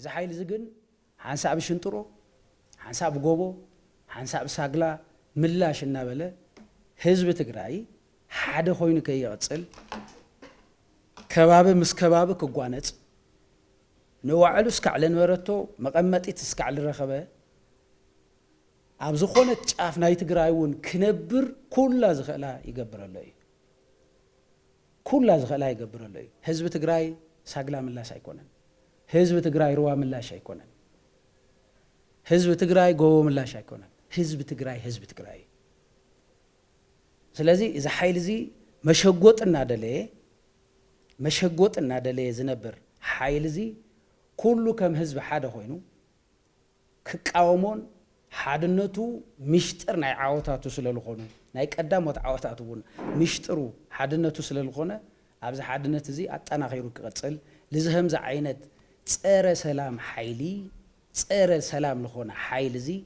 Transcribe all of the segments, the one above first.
إذا حيل زجن حنساب شنطرو حنساب جوبو حنساب ساقلا ملاش النابلة حزب تجري حدا خوين كي يغسل كباب مس كباب كجوانت نوعلو سكعلن ورتو مقمتي تسكعل الرخبة أبزو خونة شاف ناي تجرايون كنبر كل زغلا يقبر الله كل زغلا يقبر الله حزب تجراي ساقلا من لا شيكونن حزب تجراي روا من لا شيكونن حزب تجراي جو من لا شيكونن حزب تجراي سلازي إذا حيل زي مشهقوت النادلة زنبر حيل زي كله كم حزب حدا خوينو كقاومون حادنتو مشتر ناي عاوتاتو سلالخونو ناي قداموت عاوتاتو بون مشترو حادنتو سلالخونه ابز حادنت زي اطناخيرو كقصل لزهم ز عينت صره سلام حيلي صره سلام لخونه حيل زي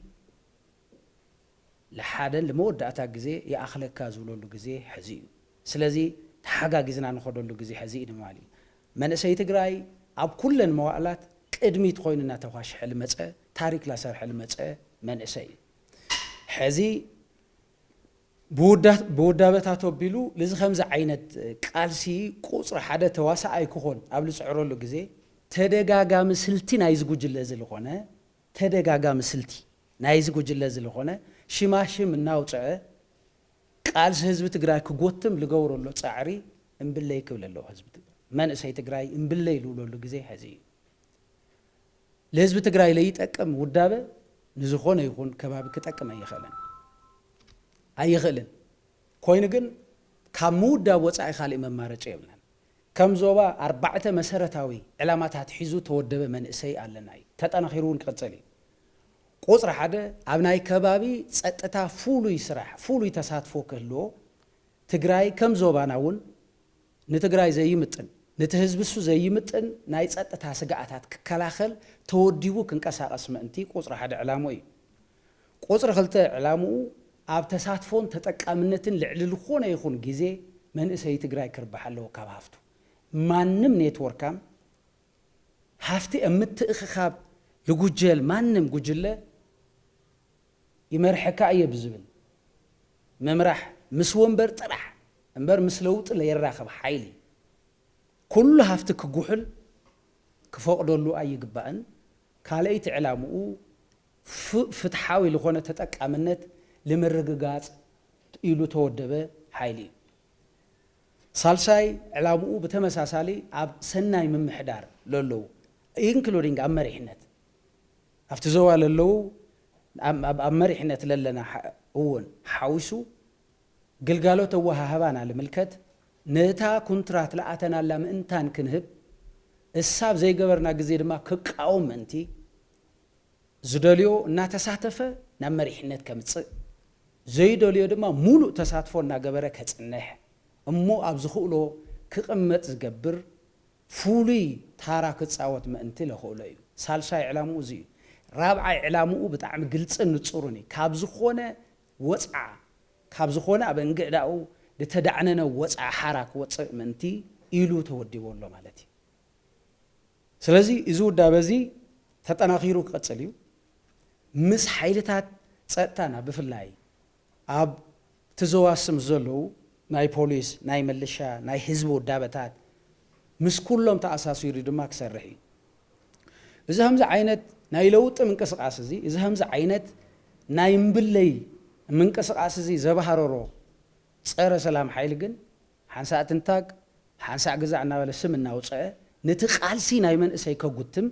لحادن لموداتا غزي يا اخلكا زولولو غزي حزي سلازي تحغاغزنا نخدولو غزي حزي دمالي منسي تግራይ اب كلن موالات قدميت خويننا تواش حلمصه تاريخ لا سر حلمصه منسي حزي بودابتاتو بيلو لز خمس عينت قالسي قصر حدا تواسع ايكون ابل صعرولو غزي تدغاغام سلتي نايزغوجل زلخونه تدغاغام سلتي نايزغوجل زلخونه شماشم ناوصه قالس حزب تግራይ كغوتم لغورولو صعري امبلي كبللو حزب منسي تግራይ امبلي لولولو غزي حزي لحزب تግራይ ليطقم ودابه نزخونه يكون كباب كتقم ايخلن كوين ግን كمودا وصاي خالي ممارچ يبلن كم زوبا 4 مسرتاوي علامات حيزو تودبه منسي علناي تطنخيرون قصلي قصر حدا ابناي كبابي صطتا فولو يسرح فولو يتساتفو كلو تግራይ كم زوبا ناون نتግራይ زيمطن نتهزبسو زيمطن ناي صطتا سغاتات ككلاخل توديبو كنقساقس منتي قصر حدا علاموي قصر خلته علامو اب تساتفون تطقامنتن لعللخونه يخون غزي منسي تግራይ كربحلو كبافتو مانم نيتوركام هافتي امتخخاب لغجل مانم غجله يمرحك ايبزبل ممرح مسومبر طرح امبر مسلوط ليراخب حيلي كل هافتي كغحل كفقدلو ايغبان كاليت علامو فتحاوي لخونه تطقامنت لمرغغاص يلو تودبه حيلي سالساي علامو بتمساسالي اب سناي ممحدار لولو انكلودينغ امريحنت افتزوا لولو امريحنت للنا هون حاوسو غلغالو توههبانا لملكت نتا كونترات لااتنا لام انتان كنهب الساب زي غبرنا غزي دما كقاوم انتي زدليو እና ተሳተፈ ናመሪሕነት ከምጽ ዘይደልዮ ድማ ሙሉ ተሳትፎና ገበረ ከጽነህ እሞ ኣብዝኹሎ ክቅመጥ ዝገብር ፉሊ ታራ ክጻወት ምእንቲ ለኾለዩ ሳልሳይ ዕላሙ እዚ ራብዓይ ዕላሙ በጣም ግልጽ ንጹሩኒ ካብዝኾነ ወጻ ካብዝኾነ አበንገዳው ለተዳዕነነ ወጻ ሓራክ ወጽ ምእንቲ ኢሉ ተወዲቦሎ ማለት ስለዚህ እዚ ወዳበዚ ተጠናኺሩ ከጽልዩ ምስ ሓይልታት ጸጥታና ብፍላይ ኣብ ተዘዋስም ዘለው ናይ ፖሊስ ናይ መልሻ ናይ ህዝብ ወዳበታት ምስ ኩሎም ተኣሳሲሩ ድማ ክሰርሕ እዚ همز عينت ናይ ለውጥ ምንቅስቃስ እዚ እዚ همز عينت ናይ ምብለይ ምንቅስቃስ እዚ ዘባሃረሮ ጸረ ሰላም ሓይል ግን ሓንሳእ ትንታግ ሓንሳእ ግዛዕ እናበለ ስም እናውፀ ነቲ ቃልሲ ናይ መንእሰይ ከጉትም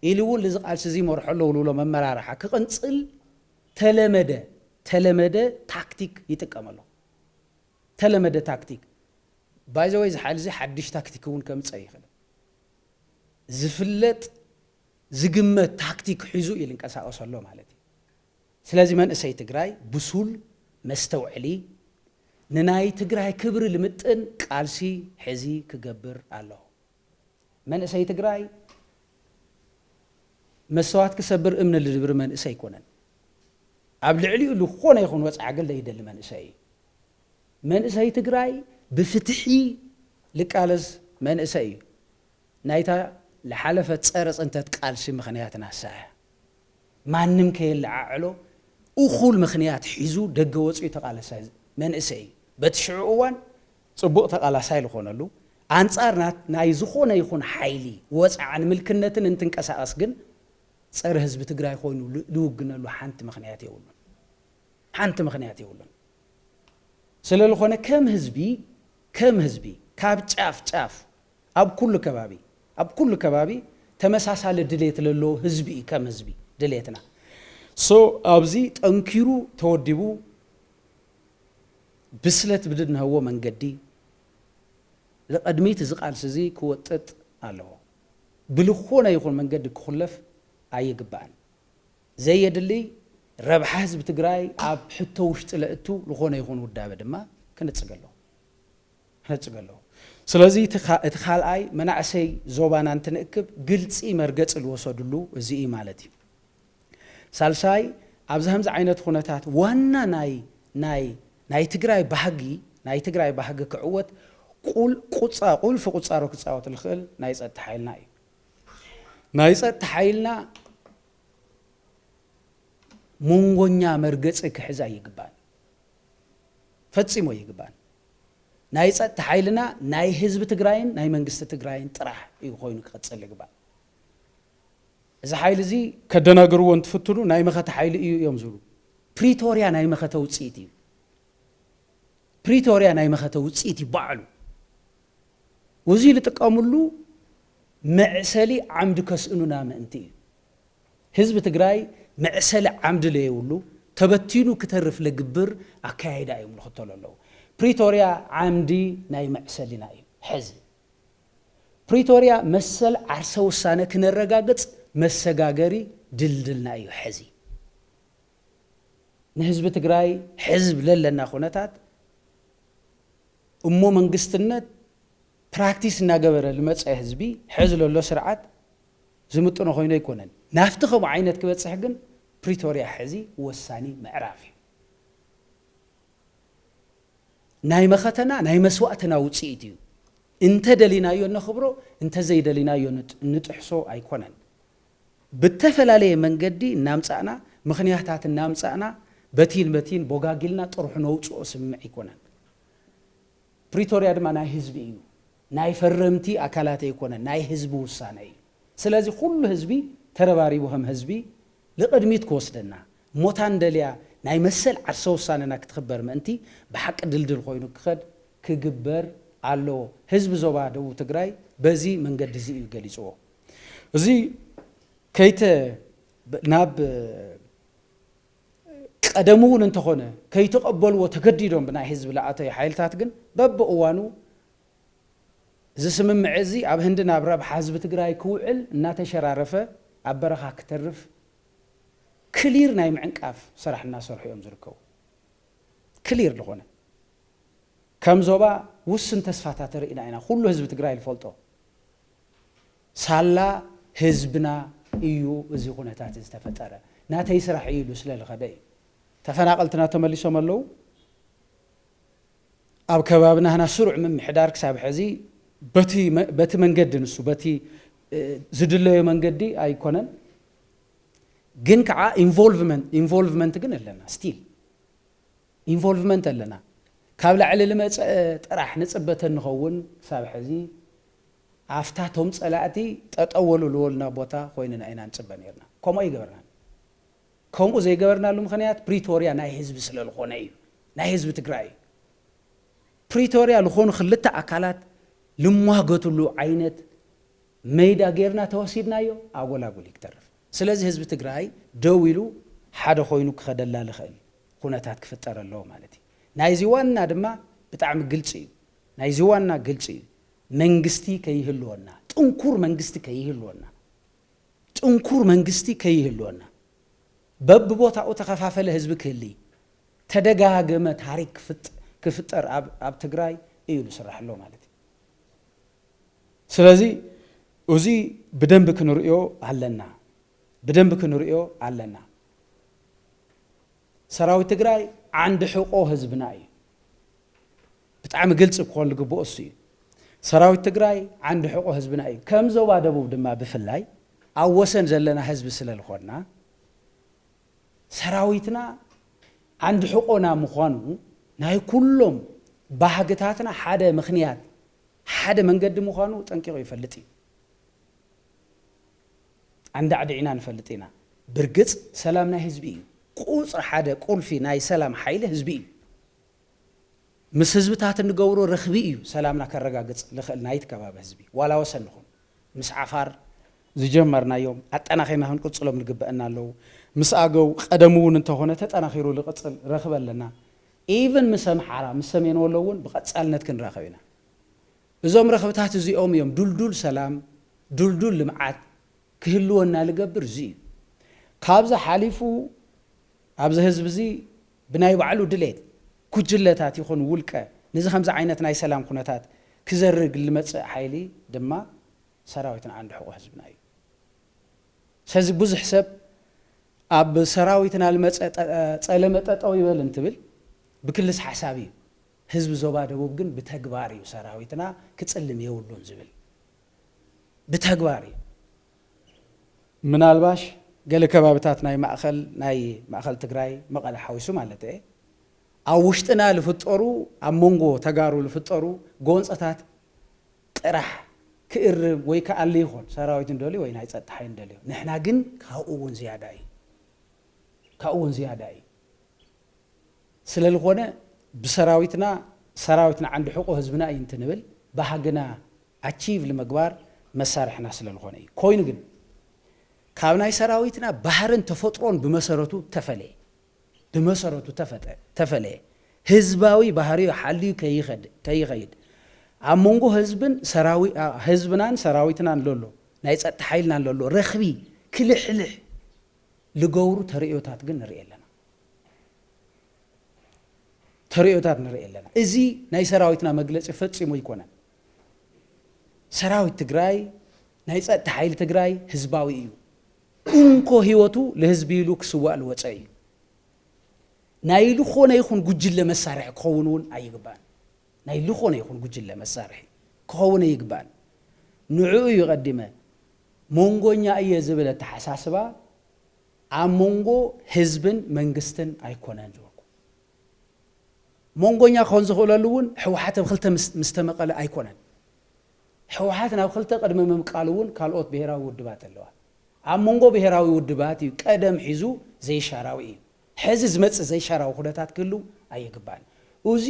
ኢሉውን ለዚ ቃልሲ እዚ መርሐሎ ውሉሎ መመራረሓ ክቅንጽል ተለመደ ታክቲክ ይጥቀመሉ ተለመደ ታክቲክ ባይዘወይ ዝሓል እዚ ሓድሽ ታክቲክውን ከምጽይ ይኽእል ዝፍለጥ ዝግመት ታክቲክ ሒዙ ይልንቀሳቀሰሎ ማለት እዩ ስለዚ መንእሰይ ትግራይ ብሱል መስተውዕሊ ንናይ ትግራይ ክብሪ ልምጥን ቃልሲ ሕዚ ክገብር ኣለዎ መንእሰይ ትግራይ መስዋዕት ክሰብር እምነ ልድብር መንእሰይ ይኮነን ኣብ ልዕሊኡ ልኾነ ይኹን ወጻዕ ገለ ይደሊ መንእሰይ ትግራይ ብፍትሒ ልቃለስ መንእሰይ ናይታ لحلفة صرص أنت تقال شي مخنياتنا ساعة ማንም ከየልዓዕሎ እኹል ምኽንያት ሒዙ ደገ ወፂኡ ተቃለሳይ መንእሰይ በትሽዑ እዋን ጽቡቕ ተቃላሳይ ልኾነሉ አንጻር ናይ ዝኾነ ይኹን ሓይሊ ወፃዓን ምልክነትን እንትንቀሳቀስ ግን ጸረ ህዝብ ትግራይ ኮይኑ ልውግነሉ ሓንቲ ምኽንያት የውሉን ስለልኾነ ከም ህዝቢ ካብ ጫፍ ኣብ ኩሉ ከባቢ ተመሳሳለ ድሌት ለሎ ህዝቢ ከም ህዝቢ ድሌትና ኣብዚ ጠንኪሩ ተወዲቡ ብስለት ብድንህዎ መንገዲ ለቀድሚት ዝቃልስ እዚ ክወጥጥ ኣለዎ ብልኾነ ይኹን መንገዲ ክخلፍ ኣይግባን ዘየድሊ ረብሓ ህዝብ ትግራይ ኣብ ሕቶ ውሽጢ ለእቱ ዝኾነ ይኹን ውዳበ ድማ ክንጽገሎ ስለዚህ እቲ ካልኣይ መናእሰይ ዞባና እንትንእክብ ግልጺ መርገጽ ልወሰድሉ እዚ ማለት እዩ ሳልሳይ ኣብዚ همز ዓይነት ኩነታት ዋና ናይ ትግራይ ባህጊ ክዕወት ቁልፍ ቁጻሮ ክጻወት ልኽእል ናይ ጸጥታ ሓይልና እዩ ናይ ጸጥታ ሓይልና ሞንጎኛ መርገጽ ክሕዛ ይግባን ፈጽሞ ይግባን ናይ ጸጥታ ሓይልና ናይ ህዝብ ትግራይን ናይ መንግስቲ ትግራይን ጥራሕ እዩ ኮይኑ ክቀጽል ይግባን እዚ ሓይል እዚ ከደናገርዎ እንትፍትኑ ናይ መኸተ ሓይል እዩ እዮም ዝብሉ ፕሪቶሪያ ናይ መኸተ ውጽኢት ይባዕሉ ወዚ ልጥቀሙሉ መዕሰሊ ዓምድ ከስእኑና ምእንቲ እዩ ህዝብ ትግራይ መዕሰሊ ዓምድ ለየውሉ ተበቲኑ ክተርፍ ለግብር ኣካይዳ እዮም ልኽተሉ ኣለዉ ፕሪቶሪያ ዓምዲ ናይ መዕሰሊና እዩ ሕዚ ፕሪቶሪያ መሰል ዓርሰ ውሳነ ክነረጋግጽ መሰጋገሪ ድልድልና እዩ ሕዚ ንህዝብ ትግራይ ሕዝብ ለለና ኩነታት እሞ መንግስትነት ፕራክቲስ እናገበረ ልመጽ ህዝቢ ሕዚ ለሎ ስርዓት ዝምጥኖ ኮይኑ ይኮነን ናፍቲ ከምኡ ዓይነት ክበጽሕ ግን ፕሪቶሪያ ሕዚ ወሳኒ ምዕራፍ እዩ ናይ መኸተና ናይ መስዋዕትና ውጽኢት እዩ እንተ ደሊናዮ ነኽብሮ እንተ ዘይደሊናዮ ንጥሕሶ ኣይኮነን ብተፈላለየ መንገዲ እናምጻእና ምኽንያታት እናምጻእና በቲን ቦጋጊልና ጥሩሕ ነውጽኦ ስምዕ ይኮነን ፕሪቶሪያ ድማ ናይ ህዝቢ እዩ ናይ ፈረምቲ ኣካላት ኣይኮነን ናይ ህዝቢ ውሳነ እዩ ስለዚህ ኩሉ ህዝቢ ተረባሪቡ ከም ህዝቢ ለቀድሚት ክወስደና ሞታን ደልያ ናይ መሰል ዓርሰ ውሳነና ክትኽበር ምእንቲ ብሓቂ ድልድል ኮይኑ ክግበር ኣሎ ህዝቢ ዞባ ደቡብ ትግራይ በዚ መንገዲ እዚ እዩ ገሊጽዎ እዚ ከይተ ናብ ቀደሙን እንተኾነ ከይተቀበልዎ ተገዲዶም ብናይ ህዝብ ለኣተይ ሓይልታት ግን በብእዋኑ ዝስምምዕ እዚ ኣብ ህንዲ ናብ ረብሓ ህዝቢ ትግራይ ክውዕል እናተሸራረፈ ኣብ በረኻ ክተርፍ ክሊር ናይ ምዕንቃፍ ስራሕ እናሰርሑ እዮም ዝርከቡ ክሊር ዝኾነ ከም ዞባ ውስን ተስፋታት ርኢና ኢና ኩሉ ህዝቢ ትግራይ ልፈልጦ ሳላ ህዝብና እዩ እዚ ኩነታት ዝተፈጠረ ናተይ ስራሕ እዩ ስለልኸደ እዩ ተፈናቀልትና ተመሊሶም ኣለዉ ኣብ ከባቢና ህና ስሩዕ ምምሕዳር ክሳብ ሕዚ በቲ መንገዲ ንሱ በቲ ዝድለዮ መንገዲ ኣይኮነን ግን ከዓ ኢንቮልቭመንት ግን ኣለና ስቲል ኢንቮልቭመንት ኣለና ካብ ላዕሊ ልመጽ ጥራሕ ንጽበተ ንኸውን ክሳብ ሕዚ ኣፍታቶም ጸላእቲ ጠጠወሉ ልወልና ቦታ ኮይንና ኢና ንጽበ ነርና ከምኡ ይገበርና ከምኡ ዘይገበርናሉ ምኽንያት ፕሪቶሪያ ናይ ህዝቢ ስለልኾነ እዩ ናይ ህዝቢ ትግራይ ፕሪቶሪያ ልኾኑ ክልተ ኣካላት ልሟገትሉ ዓይነት ሜዳ ጌርና ተወሲድናዮ ኣጎላጎል ይክተርፍ ስለዚ ህዝቢ ትግራይ ደው ኢሉ ሓደ ኮይኑ ክኸደላ ልኽእል ኩነታት ክፍጠር ኣለዎ ማለት እዩ ናይዚ ዋና ድማ ብጣዕሚ ግልጽ እዩ ናይዚ ዋና ግልጽ እዩ መንግስቲ ከይህልወና ጥንኩር መንግስቲ ከይህልወና በብቦታኡ ተኸፋፈለ ህዝቢ ክህሊ ተደጋገመ ታሪክ ክፍጠር ኣብ ትግራይ እዩ ዝስራሕ ኣሎ ማለት እዩ ስለዚ እዚ ብደንብ ክንሪኦ ኣለና ሰራዊት ትግራይ ዓንዲ ሕቆ ህዝብና እዩ ብጣዕሚ ግልጽ ክኾን ዝግብኦ እሱ እዩ ሰራዊት ትግራይ عند حقوق ህዝብና እዩ ከም ዞባ ደቡብ ድማ ብፍላይ ኣወሰን ዘለና ህዝብ ስለልኾና ሰራዊትና عند حقوقنا ምዃኑ ናይ ኩሎም ባህግታትና ሓደ ምኽንያት ሓደ መንገዲ ምዃኑ ጠንቂቆ ይፈልጥ እዩ عند عدعنا نفلط ኢና ብርግጽ ሰላም ናይ ህዝቢ እዩ ቁጽር ሓደ ቁልፊ ናይ ሰላም ሓይሊ ህዝቢ እዩ ምስ ህዝብታት እንገብሮ ረኽቢ እዩ ሰላምና ከረጋግጽ ልኽእል ናይት ከባቢ ህዝቢ ዋላ ወሰንኹም ምስ ዓፋር ዝጀመርናዮም ኣጠናኺርና ክንቅጽሎም ንግበአና ኣለዉ ምስ ኣገው ቀደሙውን እንተኾነ ተጠናኺሩ ልቕጽል ረኽበለና ኢቨን ምስ ኣምሓራ ምስ ሰሜን ወሎ እውን ብቐጻልነት ክንራኸብ ኢና እዞም ረኽብታት እዚኦም እዮም ዱልዱል ሰላም ዱልዱል ልምዓት ክህልወና ልገብር እዚ እዩ ካብዛ ሓሊፉ ኣብዚ ህዝብ እዚ ብናይ ባዕሉ ድሌት ኩጅለታት ይኹን ውልቀ ነዚ ከምዚ ዓይነት ናይ ሰላም ኩነታት ክዘርግ ልመጽእ ሓይሊ ድማ ሰራዊትን عند حقوق ህዝብና እዩ ስለዚ ብዙሕ ሰብ ኣብ ሰራዊትና ልመጽእ ጸለመ ጠጠው ይበል እንትብል ብክልስ ሓሳብ እዩ ህዝቢ ዞባ ደቡብ ግን ብተግባር እዩ ሰራዊትና ክጽልም የውሉን ዝብል ብተግባር እዩ ምናልባሽ ገለ ከባቢታት ናይ ማእኸል ትግራይ መቐለ ሓዊሱ ማለት እዩ ኣብ ውሽጥና ልፍጠሩ ኣብ መንጎ ተጋሩ ልፍጠሩ ጎንፀታት ጥራሕ ክእርብ ወይ ከኣለ ይኹን ሰራዊት እንደልዩ ወይ ናይ ጸጥታ ሓይል እንደልዩ ንሕና ግን ካብኡ እውን ዝያዳ እዩ ስለልኾነ ብሰራዊትና عند حقوق ህዝብና እዩ እንትንብል ባህግና ኣቺቭ ልመግባር መሳርሕና ስለልኾነ እዩ ኮይኑ ግን ካብ ናይ ሰራዊትና ባህርን ተፈጥሮን ብመሰረቱ ተፈለየ ህዝባዊ ባህሪው ሓልዩ ከይኸይድ ኣብ መንጎ ህዝብናን ሰራዊትናን ለሎ ናይ ጸጥታ ሓይልናን ለሎ ረኽቢ ክልሕልሕ ልገብሩ ተርእዮታት ግን ንርኢ ኣለና እዚ ናይ ሰራዊትና መግለጺ ፈጺሙ ይኮነን ሰራዊት ትግራይ ናይ ጸጥታ ሓይሊ ትግራይ ህዝባዊ እዩ እንኮ ህይወቱ ለህዝቢ ኢሉ ክስዋእ ልወፀ እዩ ናይ ልኾነ ይኹን ጉጅለ መሳርሒ ክኸውን እውን ኣይግባን ናይ ልኾነ ይኹን ጉጅለ መሳርሒ ክኸውን ኣይግባን ንዕኡ ይቐድመ መንጎኛ እየ ዝብል ተሓሳስባ ኣብ መንጎ ህዝብን መንግስትን ኣይኮነን ዝወልኩ መንጎኛ ክኸውን ዝኽእለሉ እውን ሕወሓት ኣብ ክልተ ምስተመቐለ ኣይኮነን ሕወሓት ናብ ክልተ ቅድመ ምምቃል እውን ካልኦት ብሄራዊ ውድባት ኣለዋ ኣብ መንጎ ብሄራዊ ውድባት እዩ ቀደም ሒዙ ዘይሻራዊ እዩ ሕዚ ዝመጽእ ዘይሻራዊ ኩነታት ክህሉ ኣይግባን እዚ